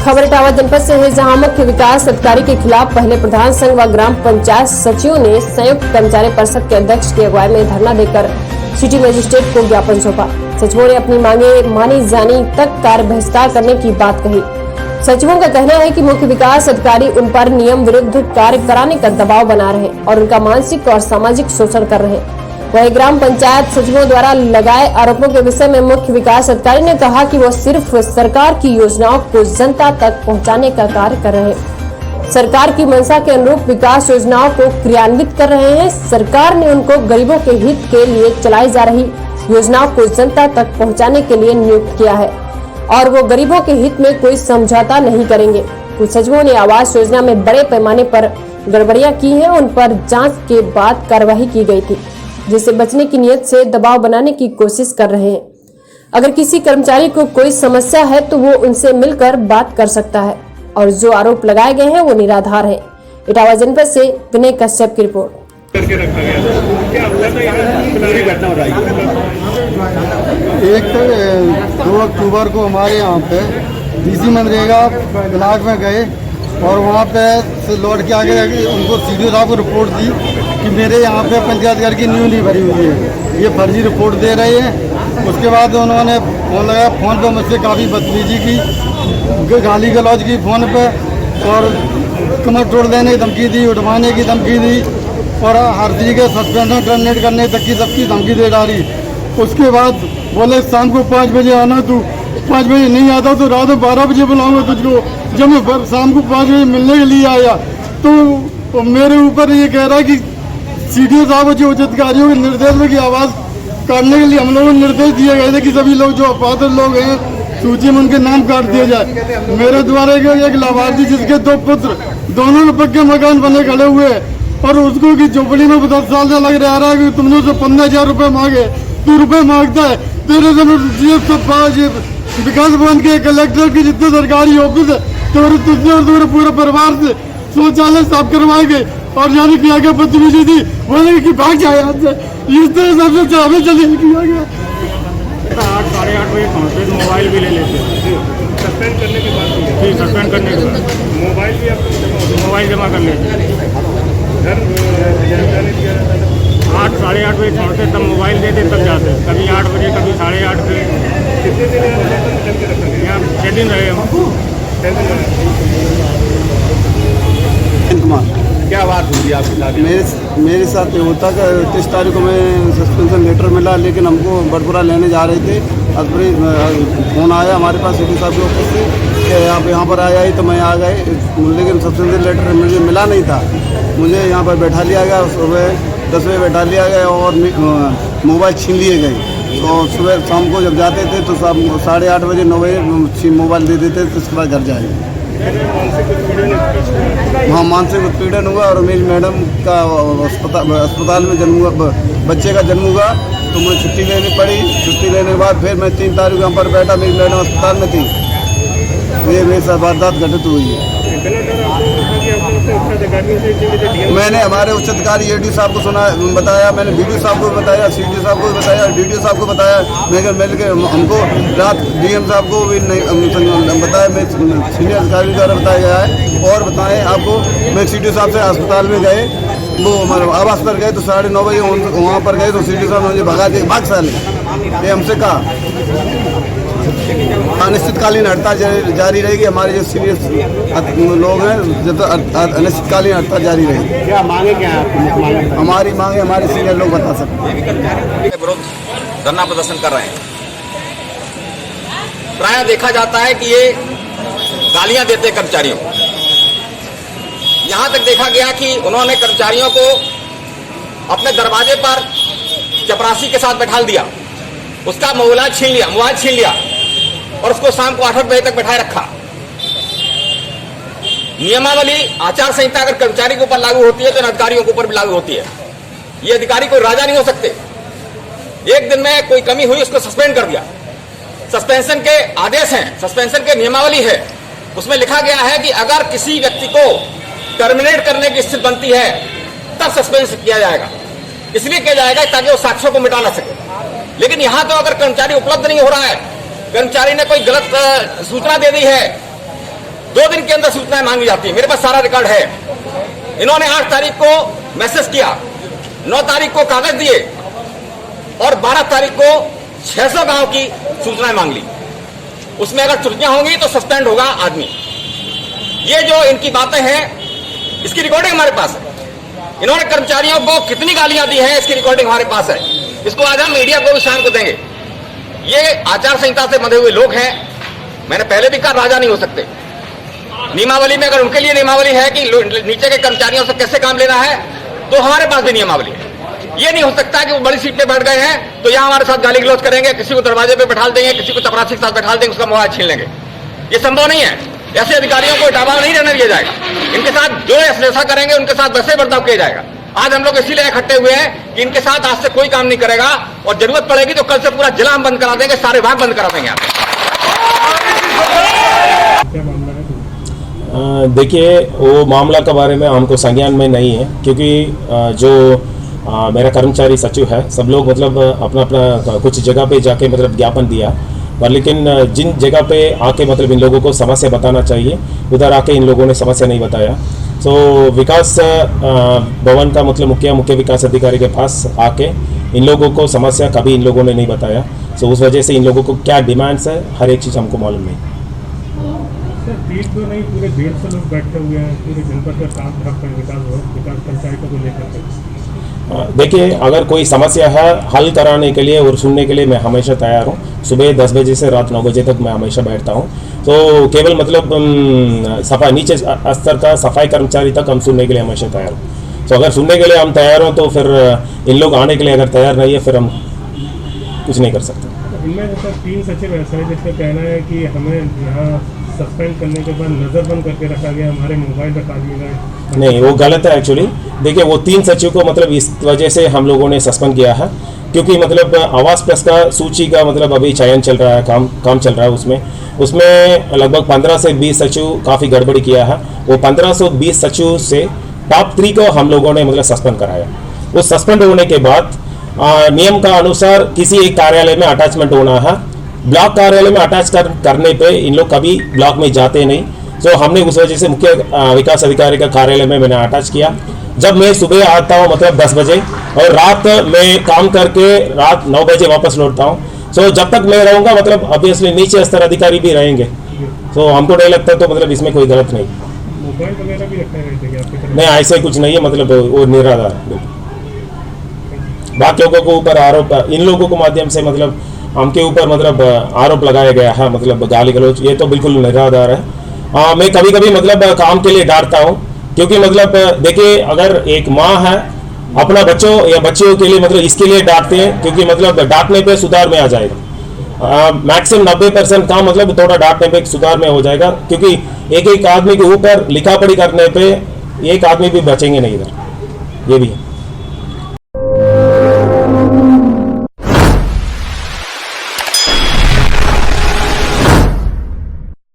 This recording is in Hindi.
खबर इटावा जनपद से है, जहां मुख्य विकास अधिकारी के खिलाफ पहले प्रधान संघ व ग्राम पंचायत सचिवों ने संयुक्त कर्मचारी परिषद के अध्यक्ष की अगुवाई में धरना देकर सिटी मजिस्ट्रेट को ज्ञापन सौंपा। सचिवों ने अपनी मांगे मानी जानी तक कार्य बहिष्कार करने की बात कही। सचिवों का कहना है कि मुख्य विकास अधिकारी उन पर नियम विरुद्ध कार्य कराने का दबाव बना रहे और उनका मानसिक और सामाजिक शोषण कर रहे हैं। वहीं ग्राम पंचायत सचिवों द्वारा लगाए आरोपों के विषय में मुख्य विकास अधिकारी ने कहा कि वो सिर्फ सरकार की योजनाओं को जनता तक पहुंचाने का कार्य कर रहे हैं। सरकार की मंशा के अनुरूप विकास योजनाओं को क्रियान्वित कर रहे हैं। सरकार ने उनको गरीबों के हित के लिए चलाई जा रही योजनाओं को जनता तक पहुँचाने के लिए नियुक्त किया है और वो गरीबों के हित में कोई समझौता नहीं करेंगे। कुछ सचिवों ने आवास योजना में बड़े पैमाने पर गड़बड़ियां की हैं, उन पर जांच के बाद कार्रवाई की गई थी, जिससे बचने की नियत से दबाव बनाने की कोशिश कर रहे हैं। अगर किसी कर्मचारी को कोई समस्या है तो वो उनसे मिलकर बात कर सकता है और जो आरोप लगाए गए हैं वो निराधार है। इटावा जनपद से विनय कश्यप की रिपोर्ट। एक 2 अक्टूबर को हमारे यहाँ पे डीसी मनरेगा ब्लॉक में गए और वहाँ पे से लौट के आगे उनको सीडीओ साहब को रिपोर्ट दी कि मेरे यहाँ पे पंचायत घर की नींव नहीं भरी हुई है, ये फर्जी रिपोर्ट दे रहे हैं। उसके बाद उन्होंने फोन लगाया, फोन पे मुझसे काफ़ी बदतमीजी की, गाली गलौज की फ़ोन पे और कमर तोड़ देने की धमकी दी, उठवाने की धमकी दी और हर चीज़ के सस्पेंशन टर्मिनेट करने तक की सबकी धमकी दे डाली। उसके बाद बोले शाम को 5 बजे आना, तू 5 बजे नहीं आता तो रात में 12 बजे बुलाऊंगा तुझको। जब मैं शाम को 5 बजे मिलने के लिए आया तो मेरे ऊपर ये कह रहा है कि सीडीओ साहब जो उच्च अधिकारियों के निर्देश में की आवाज़ काटने के लिए हम लोगों को निर्देश दिए गए थे कि सभी लोग जो अपात्र लोग हैं सूची में उनके नाम काट दिए जाए। मेरे द्वारा एक लाभार्थी जिसके 2 पुत्र दोनों के पक्के मकान बने खड़े हुए और उसको की झोपड़ी में 10 साल से लग रहा है कि तुमने उसे 15,000 रुपये मांगे, तू रुपये मांगता है। तेरे से विकास भवन के कलेक्टर की जितने सरकारी ऑफिस है तुझसे और तुम्हारे पूरे परिवार से शौचालय साफ करवाए गए और जाने किया गया बदतमीजी थी, बोले कि भाग जाए यहाँ से। इस तरह सबसे चाहे चलिए किया गया। 8 साढ़े 8 बजे पहुँचते मोबाइल भी ले लेते सस्पेंड करने के बाद ठीक सस्पेंड करने के बाद मोबाइल जमा कर लेते। 8 साढ़े 8 बजे पहुँचते तब मोबाइल देते तब जाते, कभी 8 बजे कभी 8:30 बजे। यहाँ 6 दिन रहे हम। क्या बात हुई आपके साथ? मेरे साथ ये होता कि 30 तारीख को मैं सस्पेंशन लेटर मिला, लेकिन हमको बड़पुरा लेने जा रहे थे। फ़ोन आया हमारे पास सिटी साहब के ऑफिस से कि आप यहाँ पर आया ही तो मैं आ गए, लेकिन सस्पेंशन लेटर मुझे मिला नहीं था। मुझे यहाँ पर बैठा लिया गया, सुबह 10 बजे बैठा लिया गया और मोबाइल छीन लिए गए। तो सुबह शाम को जब जाते थे तो शाम 8:30 बजे 9 बजे मोबाइल दे देते तो उसके बाद घर जाए। हाँ, मानसिक उत्पीड़न हुआ और मेरी मैडम का अस्पताल में जन्म हुआ, बच्चे का जन्म हुआ तो मुझे छुट्टी लेनी पड़ी। छुट्टी लेने के बाद फिर मैं 3 तारीख यहाँ पर बैठा, मेरी मैडम अस्पताल में थी। ये मेरे साथ वारदात घटित हुई है। मैंने हमारे उच्च अधिकारी एडी साहब को बताया, मैंने बीडीओ साहब को बताया, सीडीओ साहब को बताया, डीडीओ साहब को बताया। मिल के हमको रात डीएम साहब को भी नहीं बताया, मैं सीनियर अधिकारी द्वारा बताया गया है। और बताएं आपको, मैं सीडीओ साहब से अस्पताल में गए, वो हमारे आवास पर गए तो 9:30 बजे वहाँ पर गए तो सीडीओ साहब ने मुझे भगा दिया, भाग साले। ये हमसे कहा अनिश्चितकालीन हड़ताल जारी रहेगी। हमारे जो सीनियर लोग हैं जब तक अनिश्चितकालीन हड़ताल जारी रहेगी। क्या मांगे क्या है आपकी? हमारी मांगे हमारे सीनियर लोग बता सकते हैं। विरोध धरना प्रदर्शन कर रहे हैं। प्रायः देखा जाता है कि ये गालियां देते कर्मचारियों को। यहां तक देखा गया कि उन्होंने कर्मचारियों को अपने दरवाजे पर चपरासी के साथ बैठा दिया, उसका मोबाइल छीन लिया और उसको शाम को 8 बजे तक बैठाए रखा। नियमावली आचार संहिता अगर कर्मचारी के ऊपर लागू होती है तो अधिकारियों के ऊपर भी लागू होती है। ये अधिकारी कोई राजा नहीं हो सकते। एक दिन में कोई कमी हुई उसको सस्पेंड कर दिया। सस्पेंशन के आदेश हैं, सस्पेंशन के नियमावली है, उसमें लिखा गया है कि अगर किसी व्यक्ति को टर्मिनेट करने की स्थिति बनती है तब सस्पेंड किया जाएगा। इसलिए किया जाएगा ताकि वो साक्ष्यों को मिटा ना सके। लेकिन यहां तो अगर कर्मचारी उपलब्ध नहीं हो रहा है, कर्मचारी ने कोई गलत सूचना दे दी है 2 दिन के अंदर सूचनाएं मांगी जाती है। मेरे पास सारा रिकॉर्ड है। इन्होंने 8 तारीख को मैसेज किया, 9 तारीख को कागज दिए और 12 तारीख को 600 गांव की सूचनाएं मांग ली। उसमें अगर त्रुटियां होंगी तो सस्पेंड होगा आदमी। ये जो इनकी बातें हैं, इसकी रिकॉर्डिंग हमारे पास है। इन्होंने कर्मचारियों को कितनी गालियां दी हैं, इसकी रिकॉर्डिंग हमारे पास है। इसको आज हम मीडिया को भी शाम को देंगे। ये आचार संहिता से बंधे हुए लोग हैं। मैंने पहले भी कहा राजा नहीं हो सकते। नियमावली में अगर उनके लिए नियमावली है कि नीचे के कर्मचारियों से कैसे काम लेना है, तो हमारे पास भी नियमावली है। ये नहीं हो सकता कि वो बड़ी सीट पे बैठ गए हैं तो यहां हमारे साथ गाली गलौज करेंगे, किसी को दरवाजे पे बैठा देंगे, किसी को चपरासी के साथ बैठा देंगे, उसका मोबाइल छीन लेंगे। ये संभव नहीं है। ऐसे अधिकारियों को इटावा नहीं रहने दिया जाएगा। इनके साथ जो ऐसा करेंगे उनके साथ वैसे बर्ताव किया जाएगा। आज हम लोग इसीलिए इकट्ठे हुए हैं कि इनके साथ आज से कोई काम नहीं करेगा और जरूरत पड़ेगी तो कल से पूरा जिला हम बंद करा देंगे, सारे विभाग बंद करा देंगे। देखिए, वो मामला के बारे में हमको संज्ञान में नहीं है, क्योंकि जो मेरा कर्मचारी सचिव है, सब लोग मतलब अपना अपना कुछ जगह पे जाके मतलब ज्ञापन दिया, पर लेकिन जिन जगह पे आके मतलब इन लोगों को समस्या बताना चाहिए, उधर आके इन लोगों ने समस्या नहीं बताया। तो विकास भवन का मतलब मुख्य विकास अधिकारी के पास आके इन लोगों को समस्या कभी इन लोगों ने नहीं बताया। तो उस वजह से इन लोगों को क्या डिमांड्स है, हर एक चीज़ हमको मालूम नहीं। सर 30 तो नहीं, पूरे 150 लोग बैठे हुए हैं, पूरे जनपद का काम ठप है विकास पंचायतों को लेकर। देखिए, अगर कोई समस्या है हल कराने के लिए और सुनने के लिए मैं हमेशा तैयार हूँ। सुबह 10 बजे से रात 9 बजे तक मैं हमेशा बैठता हूँ। तो केवल मतलब सफाई नीचे स्तर का सफाई कर्मचारी तक हम सुनने के लिए हमेशा तैयार हूँ। तो अगर सुनने के लिए हम तैयार हों तो फिर इन लोग आने के लिए अगर तैयार नहीं है फिर हम कुछ नहीं कर सकते। इनमें जैसा 3 सचिव ऐसा है जिसका कहना है कि हमें यहाँ सस्पेंड करने के बाद नज़रबंद करके रखा गया, हमारे मोबाइल रखा दिए गए। नहीं, वो गलत है एक्चुअली। देखिए, वो 3 सचिव को मतलब इस वजह से हम लोगों ने सस्पेंड किया है क्योंकि मतलब आवास प्लस का सूची का मतलब अभी चयन चल रहा है, काम चल रहा है। उसमें लगभग 15 से 20 सचिव काफ़ी गड़बड़ी किया है। वो 1520 सचिव से टॉप 3 को हम लोगों ने मतलब सस्पेंड कराया। वो सस्पेंड होने के बाद नियम का अनुसार किसी एक कार्यालय में अटैचमेंट होना है। ब्लॉक कार्यालय में अटैच करने पे इन लोग कभी ब्लॉक में जाते नहीं। तो हमने उस वजह से मुख्य विकास अधिकारी का कार्यालय में मैंने अटैच किया। जब मैं सुबह आता हूँ मतलब 10 बजे और रात में काम करके रात 9 बजे वापस लौटता हूँ। सो जब तक मैं रहूँगा मतलब ऑब्वियसली नीचे स्तर अधिकारी भी रहेंगे। तो हमको नहीं लगता तो मतलब इसमें कोई गलत नहीं। मोबाइल वगैरह भी रखा है? नहीं, ऐसे कुछ नहीं है। मतलब वो निराधार है। बाकी लोगों को ऊपर आरोप, इन लोगों को माध्यम से मतलब हमके ऊपर मतलब आरोप लगाया गया है, मतलब गाली गलौज, ये तो बिल्कुल निराधार है। मैं कभी कभी मतलब काम के लिए डांटता हूँ क्योंकि मतलब देखिए, अगर एक माँ है अपना बच्चों या बच्चियों के लिए मतलब इसके लिए डांटते हैं क्योंकि मतलब डांटने पे सुधार में आ जाएगा। मैक्सिमम 90% काम मतलब थोड़ा डांटने पे सुधार में हो जाएगा, क्योंकि एक आदमी के ऊपर लिखा पढ़ी करने पे एक आदमी भी बचेंगे नहीं इधर। ये भी है।